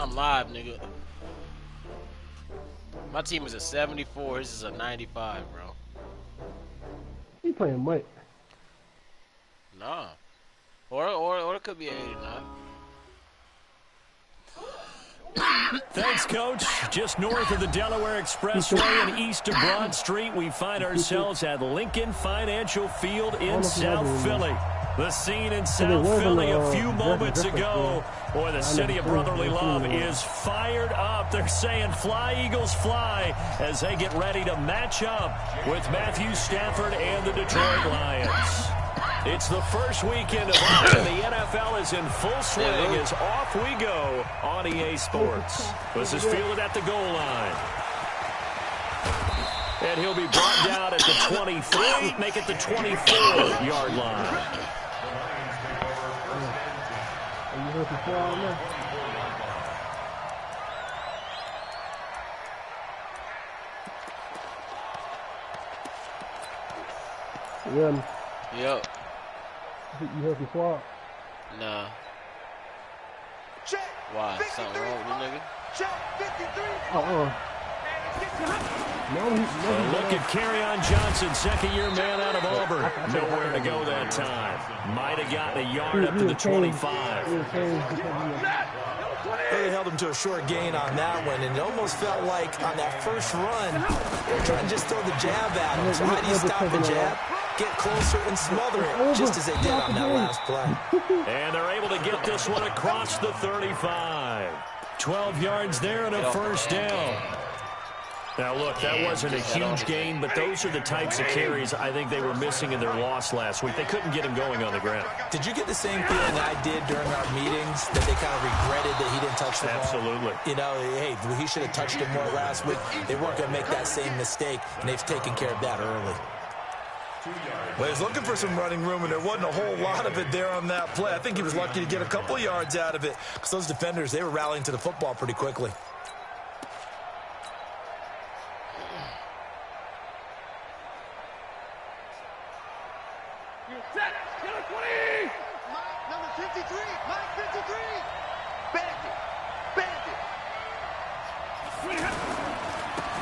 I'm live, nigga. My team is a 74. His is a 95, bro. He playing Mike. Nah. Or it could be 89. Thanks, Coach. Just north of the Delaware Expressway and east of Broad Street, we find ourselves at Lincoln Financial Field in South Philly. The scene in South Philly a few moments ago. Boy, the city of brotherly love is fired up. They're saying fly, Eagles, fly, as they get ready to match up with Matthew Stafford and the Detroit Lions. It's the first weekend of August, and the NFL is in full swing as off we go on EA Sports. This is fielded at the goal line. And he'll be brought down at the 23, make it the 24-yard line. Yep. You heard the swap? Nah. Why? Something wrong with the nigga? Look at Kerryon Johnson, second-year man out of Auburn. Nowhere to go that time. Might have gotten a yard up to the 25. They held him to a short gain on that one, and it almost felt like on that first run, they were trying to just throw the jab at him. So how do you stop the jab? Get closer and smother it, just as they did on that last play. And they're able to get this one across the 35. 12 yards there and a first down. Now, look, that wasn't a huge gain, but those are the types of carries I think they were missing in their loss last week. They couldn't get him going on the ground. Did you get the same feeling I did during our meetings, that they kind of regretted that he didn't touch the ball? Absolutely. You know, hey, he should have touched it more last week. They weren't going to make that same mistake, and they've taken care of that early. Well, he was looking for some running room, and there wasn't a whole lot of it there on that play. I think he was lucky to get a couple yards out of it, because those defenders, they were rallying to the football pretty quickly.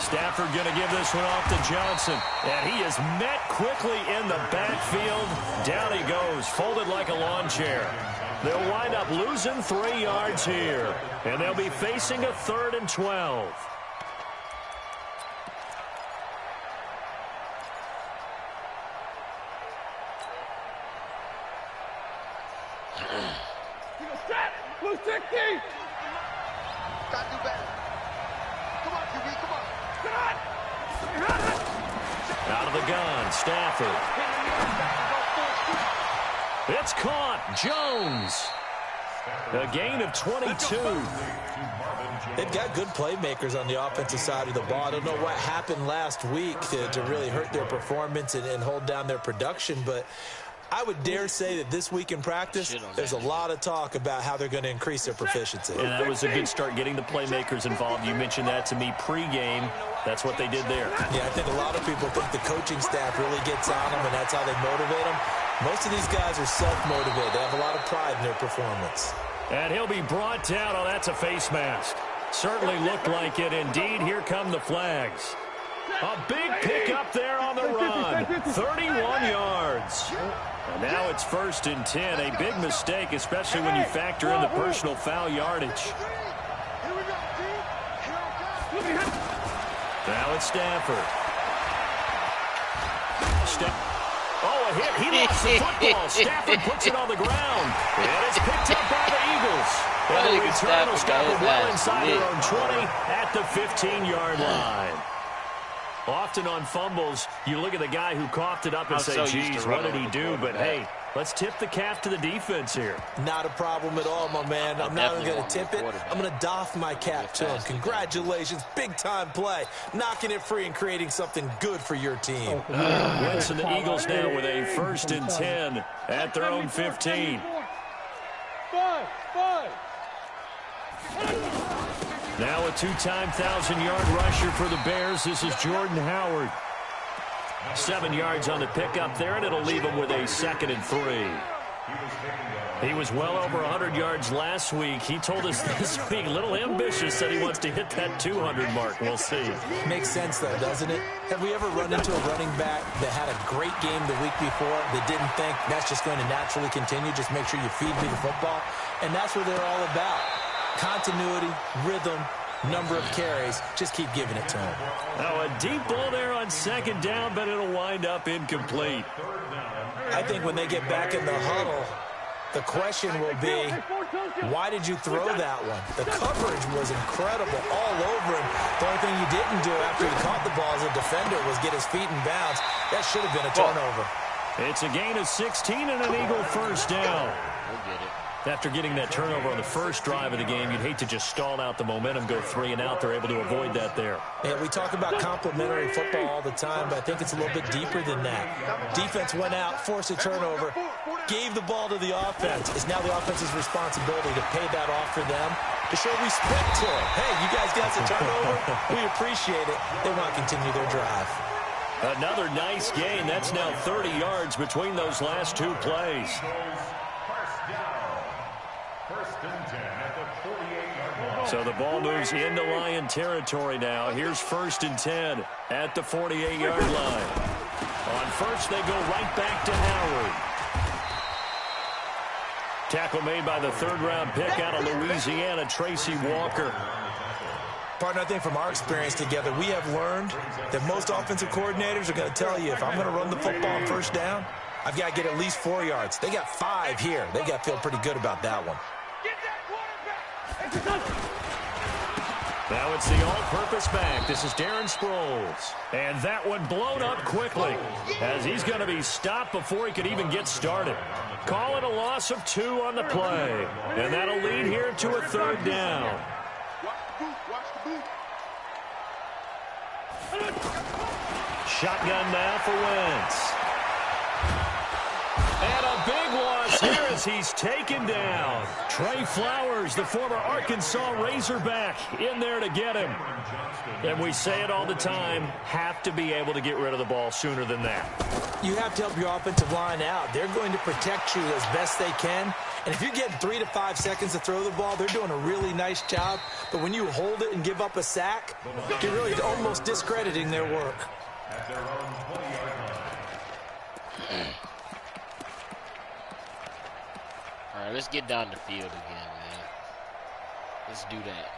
Stafford going to give this one off to Johnson. And he is met quickly in the backfield. Down he goes, folded like a lawn chair. They'll wind up losing 3 yards here. And they'll be facing a 3rd and 12. Out of the gun, Stafford. It's caught. Jones. A gain of 22. They've got good playmakers on the offensive side of the ball. I don't know what happened last week to really hurt their performance and hold down their production, but I would dare say that this week in practice, there's a lot of talk about how they're going to increase their proficiency. And that was a good start, getting the playmakers involved. You mentioned that to me pregame. That's what they did there. Yeah, I think a lot of people think the coaching staff really gets on them, and that's how they motivate them. Most of these guys are self-motivated. They have a lot of pride in their performance. And he'll be brought down. Oh, that's a face mask. Certainly looked like it. Indeed, here come the flags. A big pickup there on the run. 31 yards. And now it's 1st and 10. A big mistake, especially when you factor in the personal foul yardage. Now it's Stafford. Oh, a hit. He lost the football. Stafford puts it on the ground. And it's picked up by the Eagles. And the return will Stafford well inside their own 20 at the 15-yard line. Often on fumbles, you look at the guy who coughed it up and say, geez, what did he do? But, hey, let's tip the cap to the defense here. Not a problem at all, my man. I'm not even going to tip it. I'm going to doff my cap to him. Congratulations. Big-time play. Knocking it free and creating something good for your team. Wentz and the Eagles now with a 1st and 10 at their own 15. Now a 2-time 1,000-yard rusher for the Bears. This is Jordan Howard. 7 yards on the pickup there, and it'll leave them with a 2nd and 3. He was well over 100 yards last week. He told us this week, a little ambitious, said he wants to hit that 200 mark. We'll see. Makes sense, though, doesn't it? Have we ever run into a running back that had a great game the week before that didn't think that's just going to naturally continue? Just make sure you feed me the football. And that's what they're all about. Continuity, rhythm, number of carries. Just keep giving it to him. Now, a deep ball there on second down, but it'll wind up incomplete. I think when they get back in the huddle, the question will be, why did you throw that one? The coverage was incredible all over him. The only thing you didn't do after he caught the ball as a defender was get his feet in bounds. That should have been a turnover. It's a gain of 16 and an Eagle first down. We'll get it. After getting that turnover on the first drive of the game, you'd hate to just stall out the momentum, go 3 and out. They're able to avoid that there. Yeah, we talk about complementary football all the time, but I think it's a little bit deeper than that. Defense went out, forced a turnover, gave the ball to the offense. It's now the offense's responsibility to pay that off for them, to show respect to them. Hey, you guys got a turnover? We appreciate it. They want to continue their drive. Another nice gain. That's now 30 yards between those last two plays. So the ball moves into Lion territory now. Here's 1st and 10 at the 48-yard line. On first, they go right back to Howard. Tackle made by the third-round pick out of Louisiana, Tracy Walker. Partner, I think from our experience together, we have learned that most offensive coordinators are going to tell you, if I'm going to run the football on first down, I've got to get at least 4 yards. They got 5 here. They got to feel pretty good about that one. Now it's the all-purpose back. This is Darren Sproles. And that one blown up quickly as he's going to be stopped before he could even get started. Call it a loss of 2 on the play. And that'll lead here to a 3rd down. Shotgun now for Wentz. And a big loss here as he's taken down. Trey Flowers, the former Arkansas Razorback, in there to get him. And we say it all the time, have to be able to get rid of the ball sooner than that. You have to help your offensive line out. They're going to protect you as best they can. And if you're getting 3 to 5 seconds to throw the ball, they're doing a really nice job. But when you hold it and give up a sack, you're really almost discrediting their work. All right, let's get down the field again, man. Let's do that.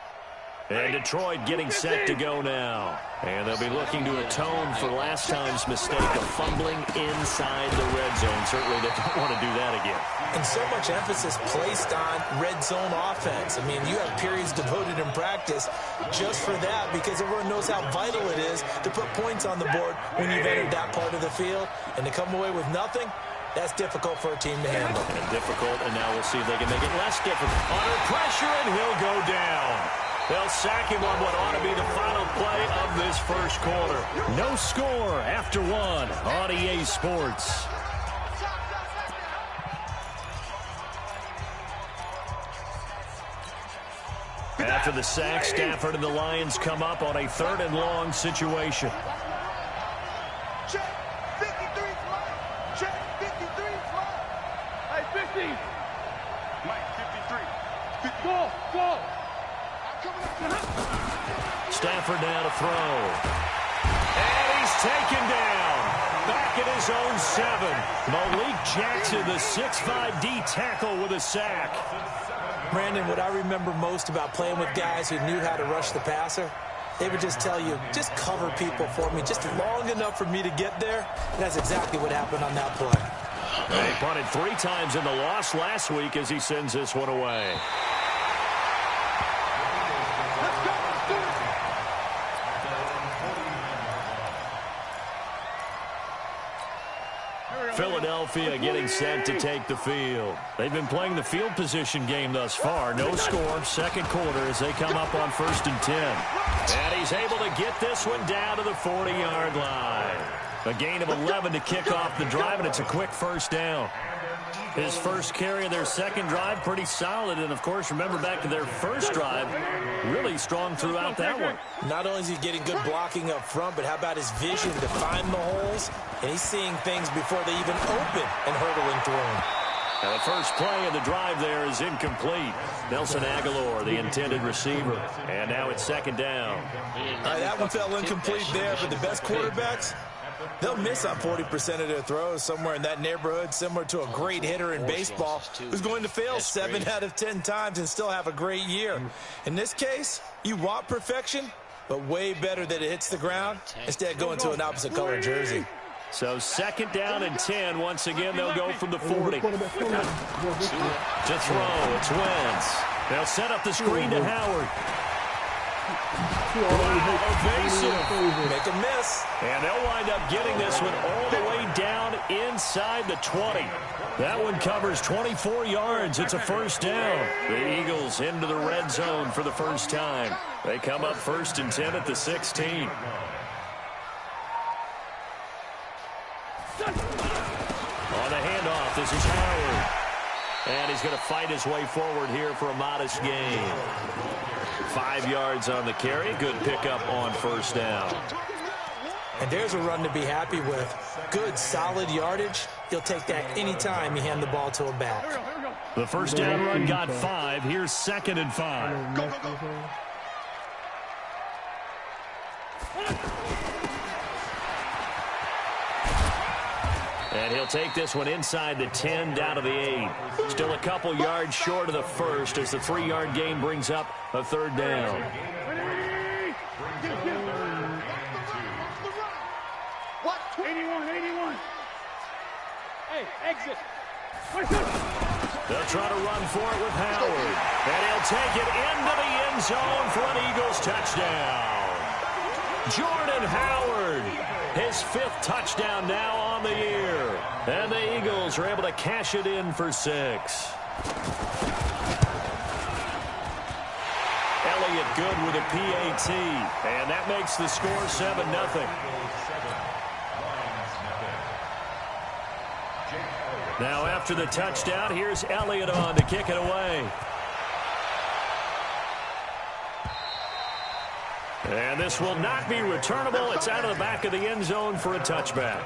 And Detroit getting set to go now. And they'll be looking to atone for last time's mistake of fumbling inside the red zone. Certainly they don't want to do that again. And so much emphasis placed on red zone offense. I mean, you have periods devoted in practice just for that because everyone knows how vital it is to put points on the board when you've entered that part of the field. And to come away with nothing, that's difficult for a team to handle. And difficult, and now we'll see if they can make it less difficult. Under pressure, and he'll go down. They'll sack him on what ought to be the final play of this first quarter. No score after 1 on EA Sports. After the sack, Stafford and the Lions come up on a 3rd and long situation. Check 53 fly. Check 53 fly. Hey, 50. Mike, 53. Go, go. Stafford now to throw. And he's taken down. Back at his own 7. Malik Jackson, the 6'5" D tackle with a sack. Brandon, what I remember most about playing with guys who knew how to rush the passer, they would just tell you, just cover people for me, just long enough for me to get there. And that's exactly what happened on that play. They punted 3 times in the loss last week as he sends this one away. Philadelphia getting set to take the field. They've been playing the field position game thus far. No score, second quarter as they come up on 1st and 10. And he's able to get this one down to the 40-yard line. A gain of 11 to kick off the drive, and it's a quick first down. His first carry of their second drive, pretty solid. And, of course, remember back to their first drive, really strong throughout that one. Not only is he getting good blocking up front, but how about his vision to find the holes? And he's seeing things before they even open and hurdling through them. Now the first play of the drive there is incomplete. Nelson Aguilar, the intended receiver. And now it's second down. That one fell incomplete there, but the best quarterbacks, they'll miss on 40% of their throws, somewhere in that neighborhood, similar to a great hitter in baseball who's going to fail 7 out of 10 times and still have a great year. In this case, you want perfection, but way better that it hits the ground instead of going to an opposite color jersey. So second down and 10. Once again, they'll go from the 40. To throw, it's Wentz. They'll set up the screen to Howard. Evasive. Make a miss. And they'll wind up getting this one all the way down inside the 20. That one covers 24 yards. It's a first down. The Eagles into the red zone for the first time. They come up first and 10 at the 16. On the handoff, this is Howard. And he's going to fight his way forward here for a modest gain. 5 yards on the carry. Good pickup on first down. And there's a run to be happy with. Good, solid yardage. He'll take that anytime you hand the ball to a back. The first down run got 5. Here's second and 5. Go, go, go. And he'll take this one inside the 10, down to the 8. Still a couple yards short of the first as the 3-yard gain brings up a third down. What? 81. Hey, exit. They'll try to run for it with Howard. And he'll take it into the end zone for an Eagles touchdown. Jordan Howard, his 5th touchdown now on the year. And the Eagles are able to cash it in for 6. Elliott good with a PAT. And that makes the score 7-0. Now after the touchdown, here's Elliott on to kick it away. And this will not be returnable. It's out of the back of the end zone for a touchback.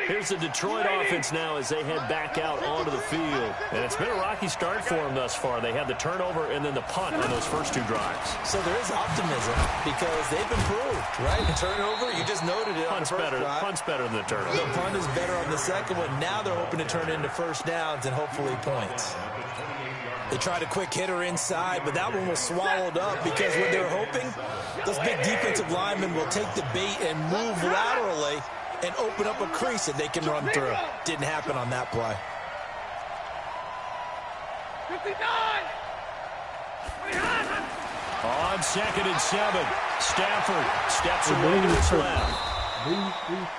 Here's the Detroit offense now as they head back out onto the field. And it's been a rocky start for them thus far. They had the turnover and then the punt on those first 2 drives. So there is optimism because they've improved, right? The turnover, you just noted it. Punt's better than the turnover. The punt is better on the second one. Now they're hoping to turn into first downs and hopefully points. They tried a quick hitter inside, but that one was swallowed up because what they're hoping, those big defensive linemen will take the bait and move laterally and open up a crease that they can run through. Didn't happen on that play. 59. On second and 7, Stafford steps away to his left.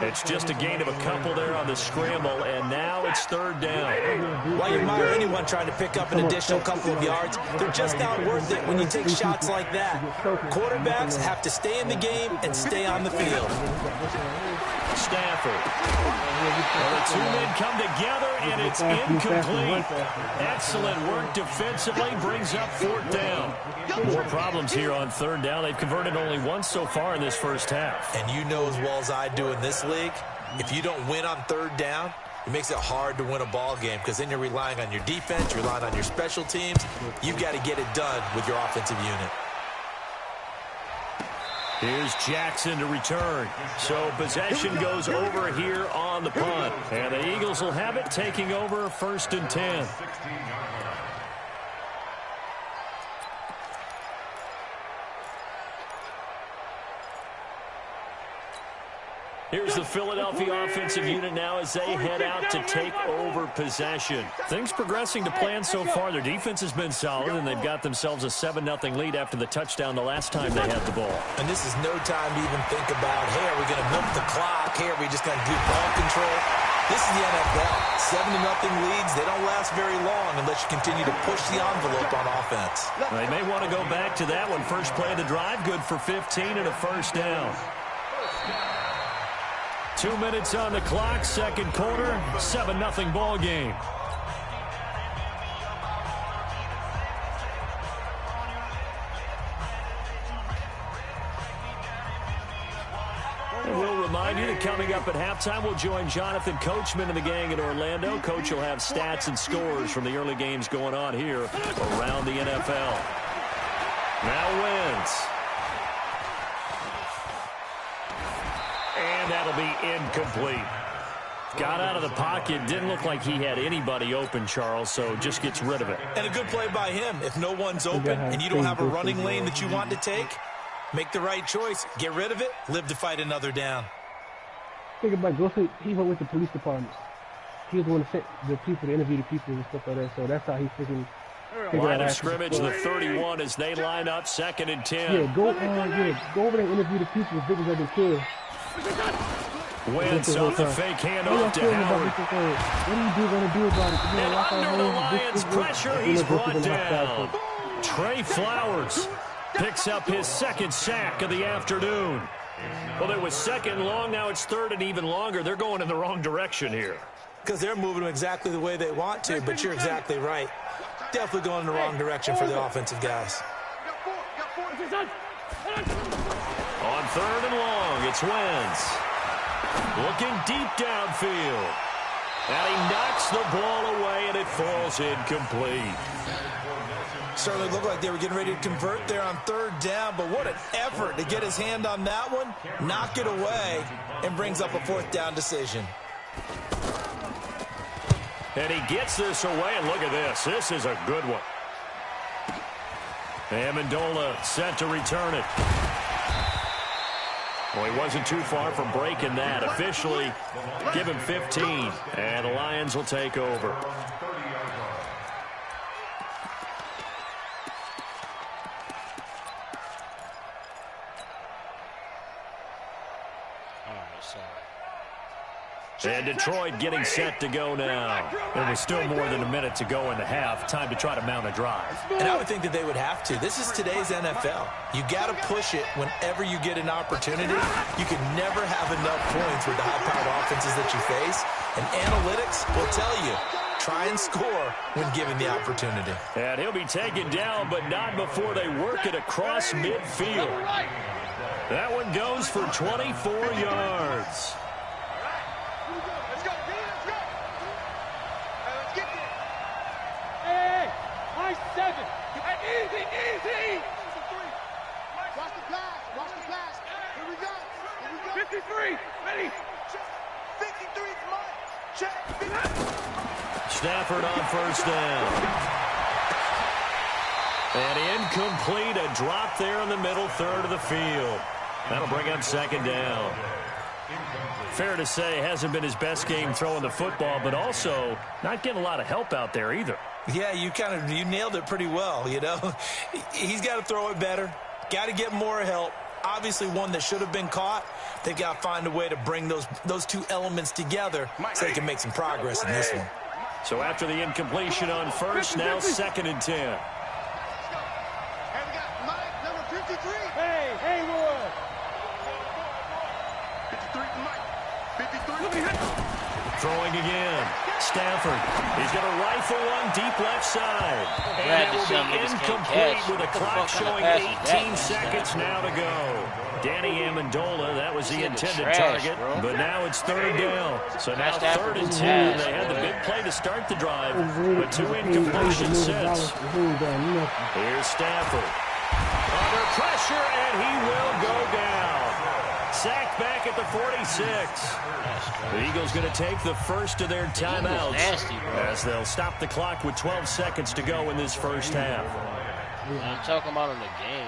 It's just a gain of a couple there on the scramble, and now it's third down. While you admire anyone trying to pick up an additional couple of yards, they're just not worth it when you take shots like that. Quarterbacks have to stay in the game and stay on the field. Stafford. Well, the 2 men come together, and it's incomplete. Excellent work defensively, brings up fourth down. More problems here on third down. They've converted only once so far in this first half. And you know as well as I do in this league, if you don't win on third down, it makes it hard to win a ball game because then you're relying on your defense, you're relying on your special teams. You've got to get it done with your offensive unit. Here's Jackson to return. So possession goes over here on the punt. And the Eagles will have it, taking over first and 10. Here's the Philadelphia offensive unit now as they head out to take over possession. Things progressing to plan so far. Their defense has been solid, and they've got themselves a 7-0 lead after the touchdown the last time they had the ball. And this is no time to even think about, hey, are we going to milk the clock? Hey, are we just going to do ball control? This is the NFL. 7-0 leads, they don't last very long unless you continue to push the envelope on offense. They may want to go back to that one. First play of the drive, good for 15 and a first down. 2 minutes on the clock, second quarter, 7-0 ball game. remind you that coming up at halftime, we'll join Jonathan Coachman and the gang in Orlando. Coach will have stats and scores from the early games going on here around the NFL. Now Wentz. And that'll be incomplete. Got out of the pocket. Didn't look like he had anybody open, Charles, so just gets rid of it. And a good play by him. If no one's open and you don't have a running lane that you want to take, make the right choice. Get rid of it. Live to fight another down. Think about it. He went with the police department. He was the one that sent the people to interview the people and stuff like that. So that's how he freaking line of scrimmage, the 31 as they line up, 2nd and 10. Yeah, go over there and interview the people as big as they can kill. Wentz off the fake handoff to Howard. What are you going to do about it? And under the Lions' pressure, he's brought down. Trey Flowers picks up his 2nd sack of the afternoon. Well, it was 2nd long, now it's 3rd and even longer. They're going in the wrong direction here. Because they're moving them exactly the way they want to, but you're exactly right. Definitely going in the wrong direction for the offensive guys. On 3rd and long, it's Wentz. Looking deep downfield. And he knocks the ball away, and it falls incomplete. Certainly looked like they were getting ready to convert there on 3rd down, but what an effort to get his hand on that one, knock it away, and brings up a 4th down decision. And he gets this away, and look at this. This is a good one. Amendola set to return it. Well, he wasn't too far from breaking that. Officially, give him 15, and the Lions will take over. And Detroit getting set to go now. There was still more than a minute to go in the half. Time to try to mount a drive. And I would think that they would have to. This is today's NFL. You got to push it whenever you get an opportunity. You can never have enough points with the high-powered offenses that you face. And analytics will tell you, try and score when given the opportunity. And he'll be taken down, but not before they work it across midfield. That one goes for 24 yards. Easy! Watch the pass. Here we go. 53, ready. 53, check. Stafford on 1st down. And incomplete, a drop there in the middle 3rd of the field. That'll bring up 2nd down. Fair to say, hasn't been his best game throwing the football, but also not getting a lot of help out there either. Yeah, you nailed it pretty well, you know. He's got to throw it better. Got to get more help. Obviously one that should have been caught. They've got to find a way to bring those two elements together so they can make some progress in this one. So after the incompletion on 1st, now 2nd and 10. Hey, we got Mike, number 53. Hey, Haywood. 53, Mike. 53. Throwing again. Stafford. He's going to rifle one deep left side. And it will be incomplete with a clock showing 18 seconds now to go. Danny Amendola, that was the intended target, but now it's 3rd down. So now 3rd and 10. They had the big play to start the drive, but 2 incompletions since. Here's Stafford. Under pressure, and he will go down. Sacked back at the 46. The Eagles going to take the first of their timeouts as they'll stop the clock with 12 seconds to go in this first half. I'm talking about in the game,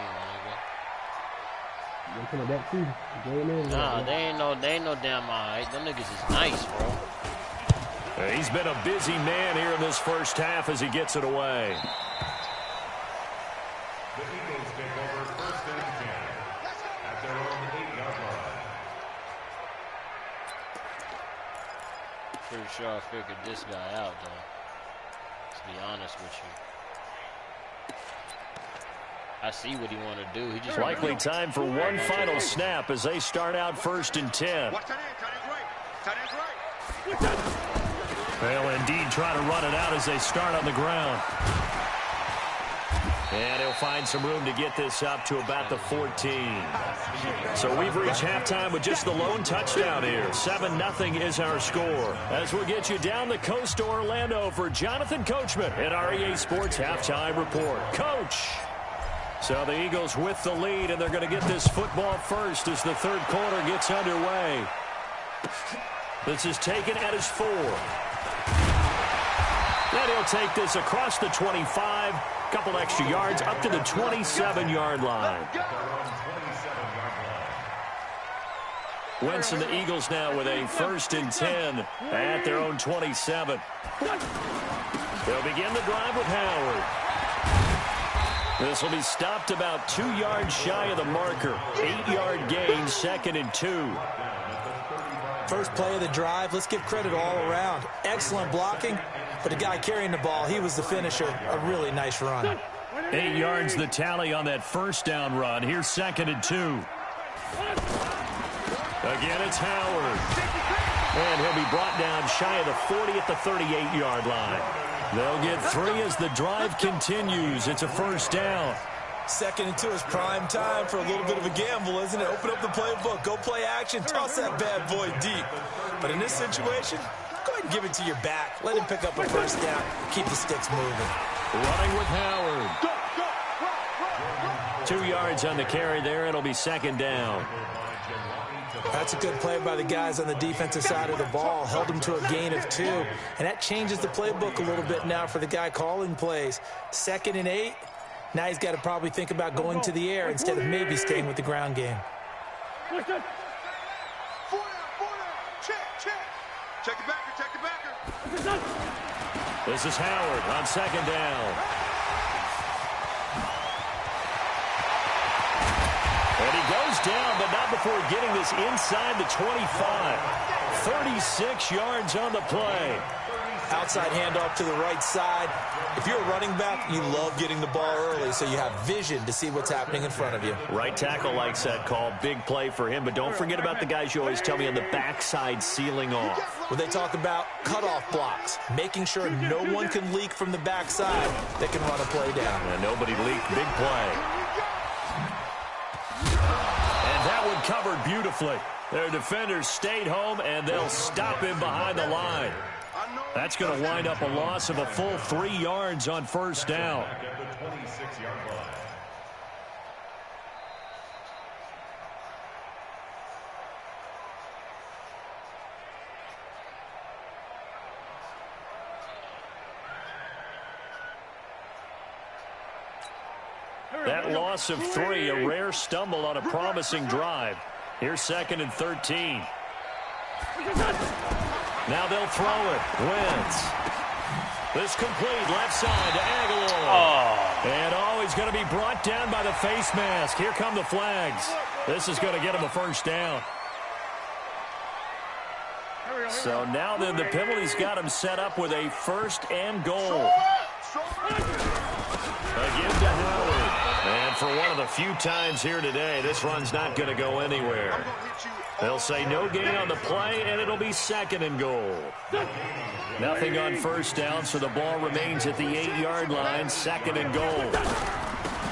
nigga. Nah, they ain't no damn alright. Them niggas is nice, bro. He's been a busy man here in this first half as he gets it away. Pretty sure I figured this guy out, though. To be honest with you. I see what he want to do. He just likely time for one final snap as they start out 1st and 10. They'll indeed try to run it out as they start on the ground. And he'll find some room to get this up to about the 14. So we've reached halftime with just the lone touchdown here. 7-0 is our score. As we'll get you down the coast to Orlando for Jonathan Coachman at our EA Sports Halftime Report. Coach! So the Eagles with the lead, and they're going to get this football first as the third quarter gets underway. This is taken at his 4. Then he'll take this across the 25. Couple extra yards up to the 27-yard line. Wentz and the Eagles now with a 1st and 10 at their own 27. They'll begin the drive with Howard. This will be stopped about 2 yards shy of the marker. 8-yard gain, 2nd and 2. First play of the drive, let's give credit all around. Excellent blocking, but the guy carrying the ball, he was the finisher. A really nice run. 8 yards the tally on that first down run. Here's 2nd and 2. Again, it's Howard. And he'll be brought down shy of the 40 at the 38-yard line. They'll get 3 as the drive continues. It's a first down. 2nd and 2 is prime time for a little bit of a gamble, isn't it? Open up the playbook, go play action, toss that bad boy deep. But in this situation, go ahead and give it to your back. Let him pick up a first down. Keep the sticks moving. Running with Howard. 2 yards on the carry there. It'll be 2nd down. That's a good play by the guys on the defensive side of the ball. Held him to a gain of 2. And that changes the playbook a little bit now for the guy calling plays. 2nd and 8. Now he's got to probably think about going to the air instead of maybe staying with the ground game. 4 down. Check. Check the backer. This is Howard on 2nd down. And he goes down, but not before getting this inside the 25. 36 yards on the play. Outside handoff to the right side. If you're a running back, you love getting the ball early so you have vision to see what's happening in front of you. Right tackle likes that call. Big play for him, but don't forget about the guys you always tell me on the backside sealing off. When they talk about cutoff blocks, making sure no one can leak from the backside that can run a play down. And nobody leaked. Big play. And that one covered beautifully. Their defenders stayed home, and they'll stop him behind the line. That's going to wind up a loss of a full 3 yards on first down. That loss of 3, a rare stumble on a promising drive. Here's 2nd and 13. Now they'll throw it. Wentz. This complete left side to Aguilar. And he's going to be brought down by the face mask. Here come the flags. This is going to get him a first down. So now then the penalty's got him set up with a 1st and goal. Again to Howard. And for one of the few times here today, this run's not going to go anywhere. They'll say no gain on the play, and it'll be 2nd and goal. Nothing on first down, so the ball remains at the 8-yard line, 2nd and goal.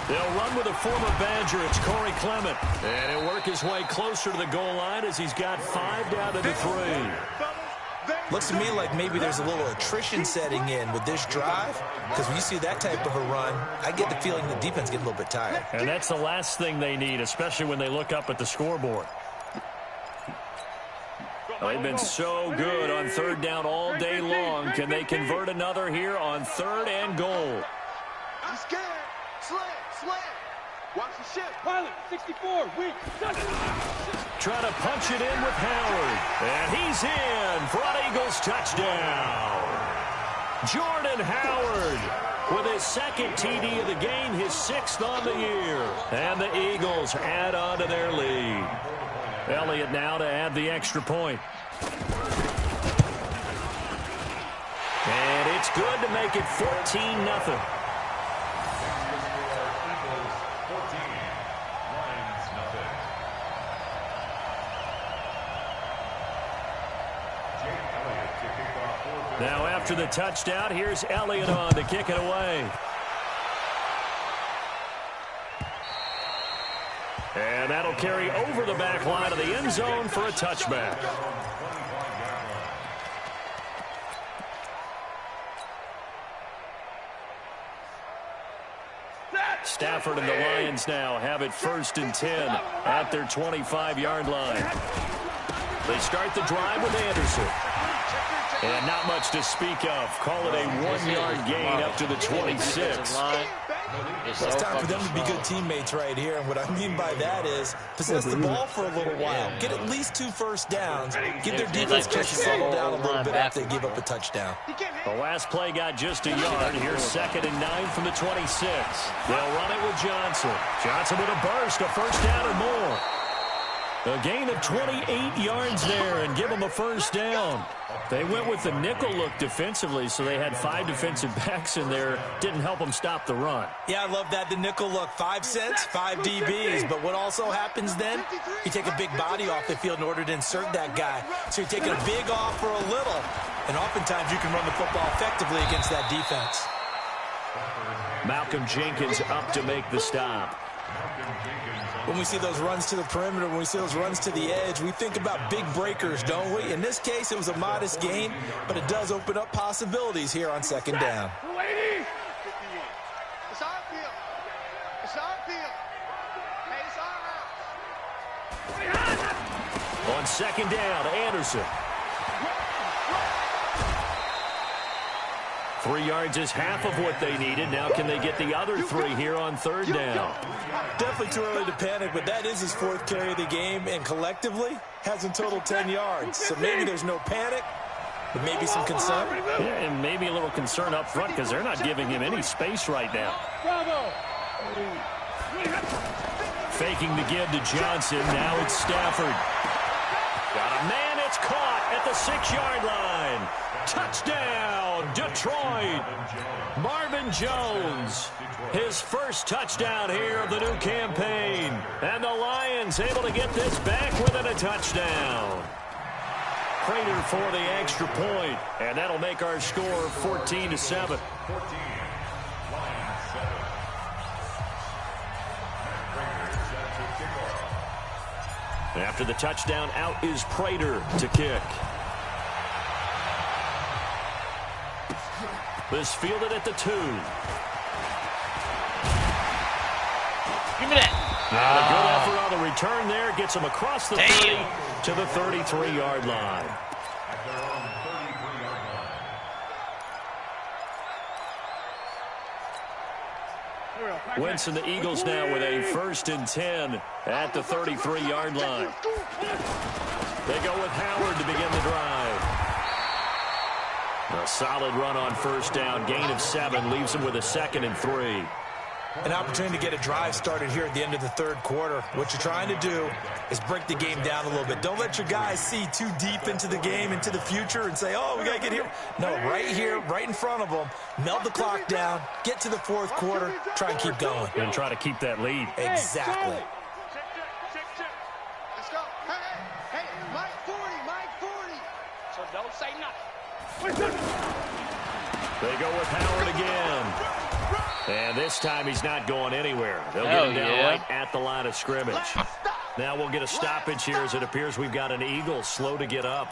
They'll run with a former Badger. It's Corey Clement. And he'll work his way closer to the goal line as he's got 5 down to the 3. Looks to me like maybe there's a little attrition setting in with this drive, because when you see that type of a run, I get the feeling the defense gets a little bit tired. And that's the last thing they need, especially when they look up at the scoreboard. They've been so good on 3rd down all day long. Can they convert another here on 3rd and goal? I'm scared. Slam. Watch the ship. Pilot, 64, weak. Trying to punch it in with Howard. And he's in for an Eagles touchdown. Jordan Howard with his 2nd TD of the game, his 6th on the year. And the Eagles add on to their lead. Elliott now to add the extra point. And it's good to make it 14-0. Now after the touchdown, here's Elliott on to kick it away. And that'll carry over the back line of the end zone for a touchback. Stafford and the Lions now have it 1st and 10 at their 25-yard line. They start the drive with Anderson. And not much to speak of. Call it a 1-yard gain up to the 26. It's time for them to be good teammates right here. And what I mean by that is possess the ball for a little while. Get at least 2 first downs. Give their defense just to settle down a little bit after they give up a touchdown. The last play got just a yard. Here's 2nd and 9 from the 26. They'll run it with Johnson. Johnson with a burst, a first down or more. A gain of 28 yards there and give them a first down. They went with the nickel look defensively, so they had 5 defensive backs in there. Didn't help them stop the run. Yeah, I love that, the nickel look. 5 cents, 5 DBs. But what also happens then, you take a big body off the field in order to insert that guy. So you're taking a big off for a little. And oftentimes you can run the football effectively against that defense. Malcolm Jenkins up to make the stop. When we see those runs to the perimeter, when we see those runs to the edge, we think about big breakers, don't we? In this case, it was a modest gain, but it does open up possibilities here on 2nd down. It's our field. It's our field. Hey, it's our house. On 2nd down, Anderson. 3 yards is half of what they needed. Now can they get the other 3 here on 3rd down? Definitely too early to panic, but that is his 4th carry of the game, and collectively has in total 10 yards. So maybe there's no panic, but maybe some concern. Yeah, and maybe a little concern up front because they're not giving him any space right now. Faking the give to Johnson. Now it's Stafford. Got a man. It's caught at the 6-yard line. Touchdown, Detroit. Marvin Jones, his first touchdown here of the new campaign. And the Lions able to get this back within a touchdown. Prater for the extra point, and that'll make our score 14-7. After the touchdown, out is Prater to kick. This fielded at the 2. Give me that. A good effort on the return there. Gets him across the 30 to the 33-yard line. Wentz and the Eagles now with a 1st and 10 at the 33-yard line. They go with Howard to begin the drive. A solid run on 1st down. Gain of 7 leaves him with a 2nd and 3. An opportunity to get a drive started here at the end of the 3rd quarter. What you're trying to do is break the game down a little bit. Don't let your guys see too deep into the game, into the future, and say, oh, we got to get here. No, right here, right in front of them, melt the clock down, get to the 4th quarter, try and keep going. And try to keep that lead. Exactly. Let's go. Hey, Mike 40. So don't say nothing. They go with Howard again. And this time he's not going anywhere. They'll get him down right at the line of scrimmage. Now we'll get a stoppage here as it appears we've got an Eagle slow to get up.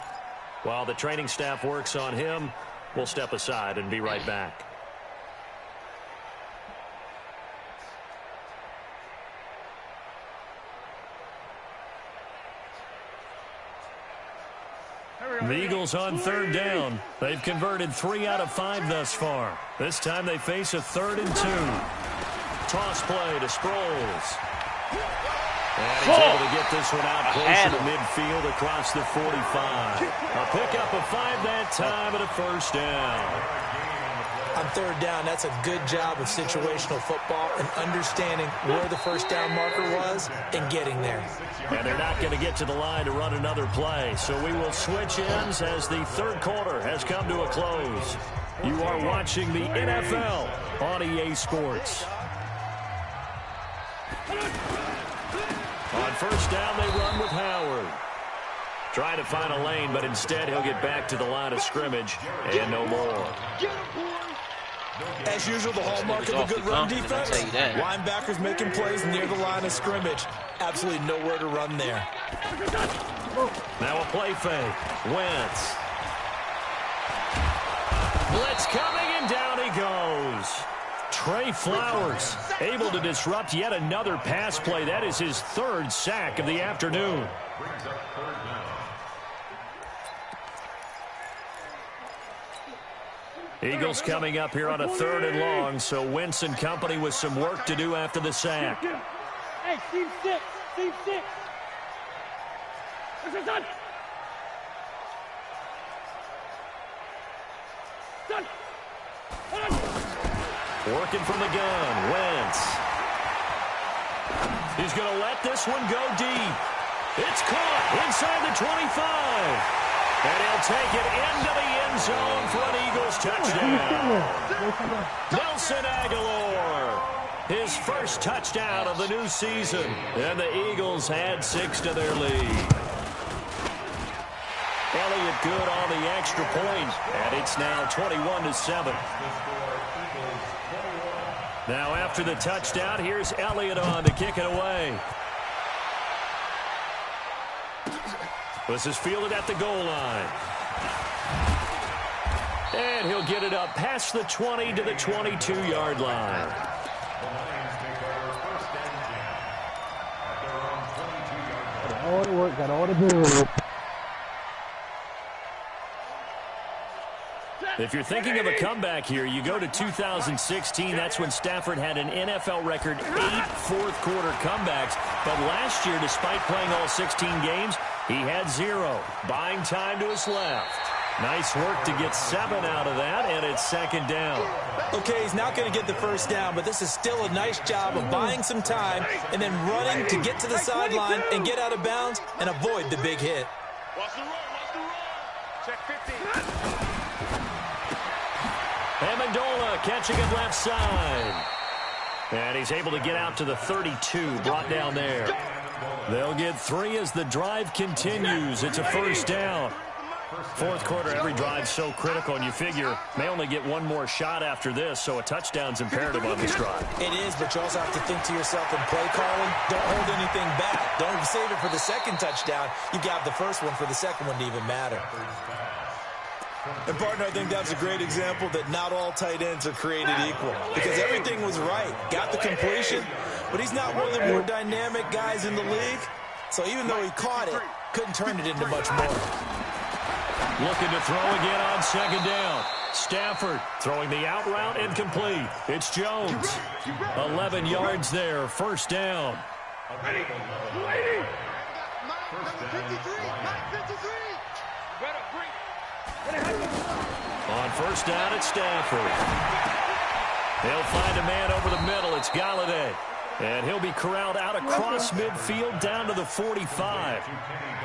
While the training staff works on him, we'll step aside and be right back. The Eagles on 3rd down. They've converted 3 out of 5 thus far. This time they face a 3rd and 2. Toss play to Sproles. And he's able to get this one out closer to midfield across the 45. A pickup of 5 that time and a 1st down. On 3rd down, that's a good job of situational football and understanding where the 1st down marker was and getting there. And they're not going to get to the line to run another play. So we will switch ends as the 3rd quarter has come to a close. You are watching the NFL on EA Sports. On 1st down, they run with Howard. Trying to find a lane, but instead he'll get back to the line of scrimmage and no more. As usual, the hallmark of a good run defense. Linebackers making plays near the line of scrimmage. Absolutely nowhere to run there. Now a play fake. Wentz. Blitz coming, and down he goes. Trey Flowers able to disrupt yet another pass play. That is his third sack of the afternoon. Eagles coming up here on a 3rd and long, so Wentz and company with some work to do after the sack. Hey, team 6, team 6. This is done. Done. Working from the gun, Wentz. He's going to let this one go deep. It's caught inside the 25. And he'll take it into the end zone for an Eagles touchdown. Nelson Agholor, his first touchdown of the new season. And the Eagles add 6 to their lead. Elliott good on the extra point, and it's now 21-7. Now after the touchdown, here's Elliott on to kick it away. This is fielded at the goal line. And he'll get it up past the 20 to the 22-yard line. Got all the work, got all the build. If you're thinking of a comeback here, you go to 2016. That's when Stafford had an NFL record 8 fourth-quarter comebacks. But last year, despite playing all 16 games, he had 0, buying time to his left. Nice work to get 7 out of that, and it's 2nd down. Okay, he's not going to get the first down, but this is still a nice job of buying some time and then running to get to the sideline and get out of bounds and avoid the big hit. Watch the run. Check 15. Amendola catching it left side. And he's able to get out to the 32, brought down there. They'll get 3 as the drive continues. It's a 1st down. 4th quarter, every drive so critical, and you figure may only get 1 more shot after this, so a touchdown's imperative on this drive. It is, but you also have to think to yourself in play calling, don't hold anything back. Don't save it for the 2nd touchdown. You got the 1st one for the 2nd one to even matter. And, partner, I think that's a great example that not all tight ends are created equal because everything was right. Got the completion, but he's not one of the more dynamic guys in the league. So even though he caught it, couldn't turn it into much more. Looking to throw again on 2nd down. Stafford throwing the out route incomplete. It's Jones. 11 yards there, 1st down. Ready. Number 53. On 1st down, it's Stafford. They'll find a man over the middle. It's Galladay. And he'll be corralled out across midfield down to the 45.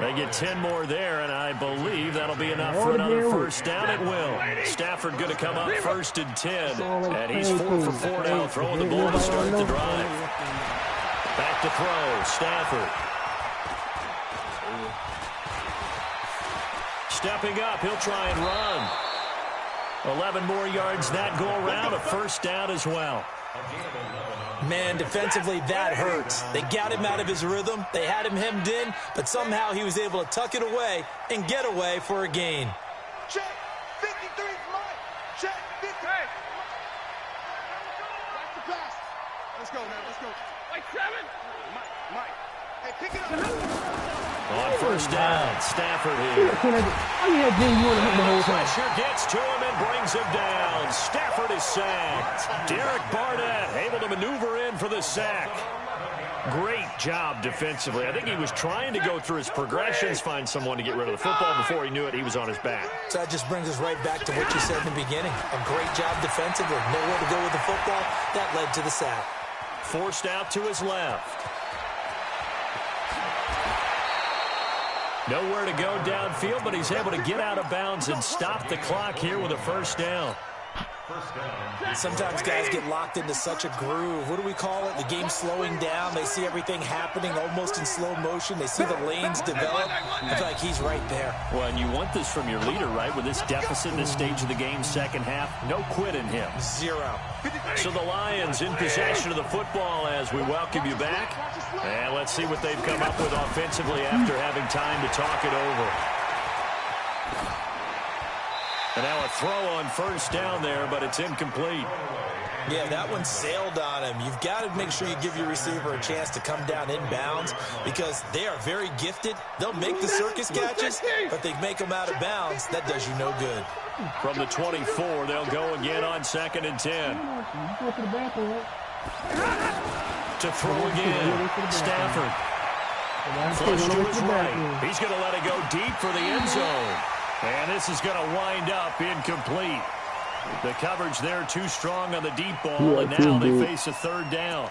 They get 10 more there, and I believe that'll be enough for another 1st down. It will. Stafford going to come up 1st and 10. And he's 4 for 4 now, throwing the ball to start the drive. Back to throw, Stafford. Stepping up, he'll try and run. 11 more yards that go around, a 1st down as well. Man, defensively, that hurts. They got him out of his rhythm. They had him hemmed in, but somehow he was able to tuck it away and get away for a gain. Check. 53 is mine. Check. 50. Hey. Watch the pass. Let's go, man. Let's go. Wait, 7. Mike. Hey, pick it up. On 1st down, Stafford here. Pressure gets to him and brings him down. Stafford is sacked. Derek Barnett able to maneuver in for the sack. Great job defensively. I think he was trying to go through his progressions, find someone to get rid of the football. Before he knew it, he was on his back. So that just brings us right back to what you said in the beginning. A great job defensively. Nowhere to go with the football. That led to the sack. Forced out to his left. Nowhere to go downfield, but he's able to get out of bounds and stop the clock here with a 1st down. Sometimes guys get locked into such a groove. What do we call it? The game slowing down. They see everything happening almost in slow motion. They see the lanes develop. I feel like he's right there. Well, and you want this from your leader, right? With this deficit in this stage of the game, second half, no quit in him. 0. So the Lions in possession of the football as we welcome you back. And let's see what they've come up with offensively after having time to talk it over. And now a throw on first down there, but it's incomplete. Yeah, that one sailed on him. You've got to make sure you give your receiver a chance to come down inbounds because they are very gifted. They'll make the circus catches, but they make them out of bounds. That does you no good. From the 24, they'll go again on 2nd and 10. To throw again, Stafford. Flush to his right. He's going to let it go deep for the end zone. And this is going to wind up incomplete. The coverage there too strong on the deep ball, and now they face a 3rd down.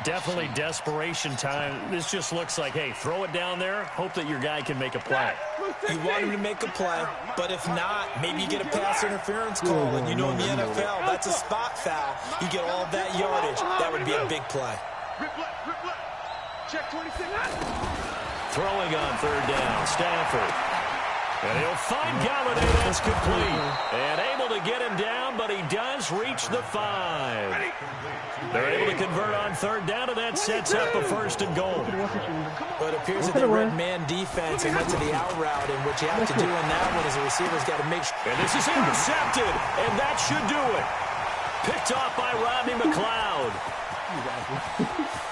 Definitely desperation time. This just looks like, hey, throw it down there, hope that your guy can make a play. You want him to make a play, but if not, maybe you get a pass interference call. And you know in the NFL, that's a spot foul. You get all that yardage. That would be a big play. Check 26. Throwing on 3rd down, Stafford. And he'll find Galladay. That's complete. And able to get him down, but he does reach the 5. They're able to convert on 3rd down, and that sets up a 1st and goal. But it appears that they read man defense and went to the out route, and what you have to do on that one is the receiver's got to make sure. And this is intercepted, and that should do it. Picked off by Rodney McLeod.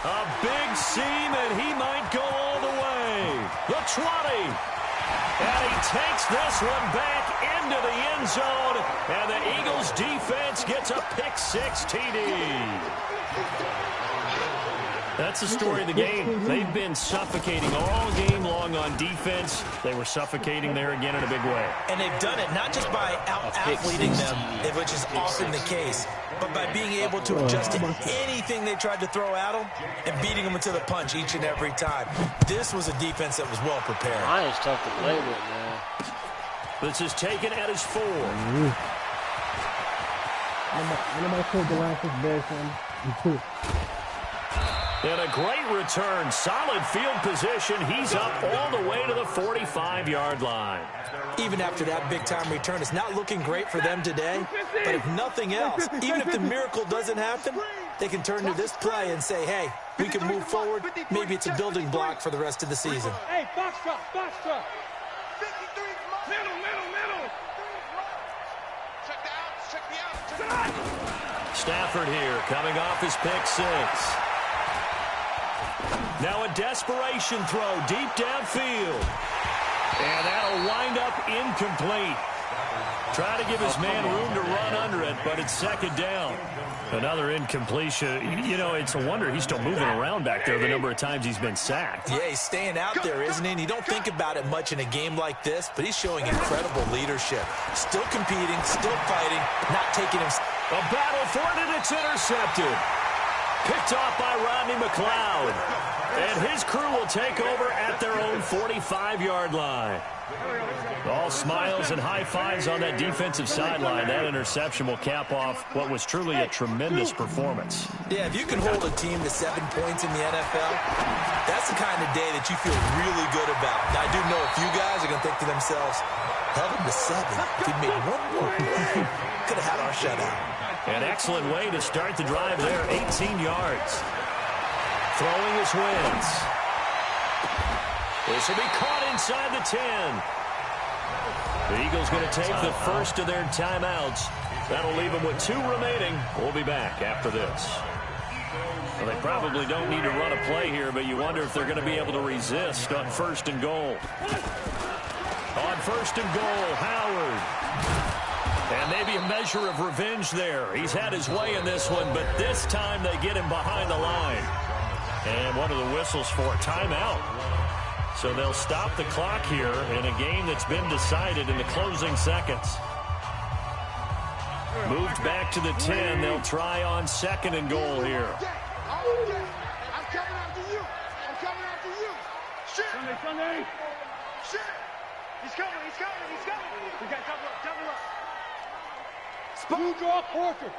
A big seam, and he might go all the way. The 20. And he takes this one back into the end zone, and the Eagles defense gets a pick-6 TD. That's the story of the game. They've been suffocating all game long on defense. They were suffocating there again in a big way. And they've done it not just by out-athleting them, which is often the case, but by being able to adjust to anything they tried to throw at them and beating them into the punch each and every time. This was a defense that was well prepared. Lions tough to play with, man. This is taken at his 4. Nobody told the Lions this bad, son. And a great return. Solid field position. He's up all the way to the 45-yard line. Even after that big-time return, it's not looking great for them today. But if nothing else, even if the miracle doesn't happen, they can turn to this play and say, hey, we can move forward. Maybe it's a building block for the rest of the season. Hey, box truck, box truck. Middle. Check the outs, check the outs. Stafford here coming off his pick-6. Now a desperation throw deep downfield. And that'll wind up incomplete. Try to give his man room to run under it, but it's 2nd down. Another incompletion. You know, it's a wonder he's still moving around back there the number of times he's been sacked. Yeah, he's staying out there, isn't he? And you don't think about it much in a game like this, but he's showing incredible leadership. Still competing, still fighting, not taking him. A battle for it, and it's intercepted. Picked off by Rodney McLeod. And his crew will take over at their own 45-yard line. All smiles and high fives on that defensive sideline. That interception will cap off what was truly a tremendous performance. Yeah, if you can hold a team to 7 points in the NFL, that's the kind of day that you feel really good about. Now, I do know a few guys are going to think to themselves, held them to 7. If he'd made one more play, could have had our shutout. An excellent way to start the drive there, 18 yards. Throwing his wins. This will be caught inside the 10. The Eagles going to take the first of their timeouts. That'll leave them with 2 remaining. We'll be back after this. Well, they probably don't need to run a play here, but you wonder if they're going to be able to resist on 1st and goal. On 1st and goal, Howard. And maybe a measure of revenge there. He's had his way in this one, but this time they get him behind the line. And what are the whistles for? Timeout. So they'll stop the clock here in a game that's been decided in the closing seconds. Moved back to the 10. They'll try on 2nd and goal here. I'm coming after you. Shit. Sunday. Shit. He's coming. We got double up. You draw quarter.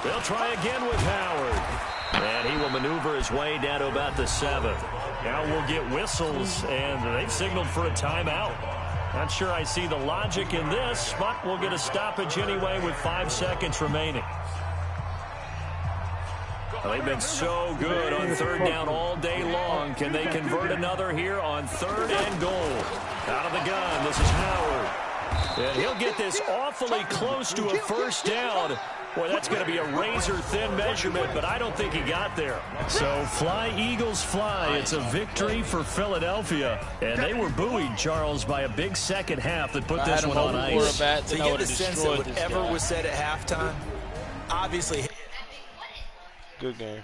They'll try again with Howard. And he will maneuver his way down to about the 7th. Now we'll get whistles, and they've signaled for a timeout. Not sure I see the logic in this, but we'll get a stoppage anyway with 5 seconds remaining. Well, they've been so good on 3rd down all day long. Can they convert another here on 3rd and goal? Out of the gun, this is Howard. And he'll get this awfully close to a 1st down. Boy, that's going to be a razor-thin measurement, but I don't think he got there. So fly, Eagles, fly. It's a victory for Philadelphia. And they were buoyed, Charles, by a big second half that put this one on ice. So you get the sense that whatever was said at halftime, obviously. Good game.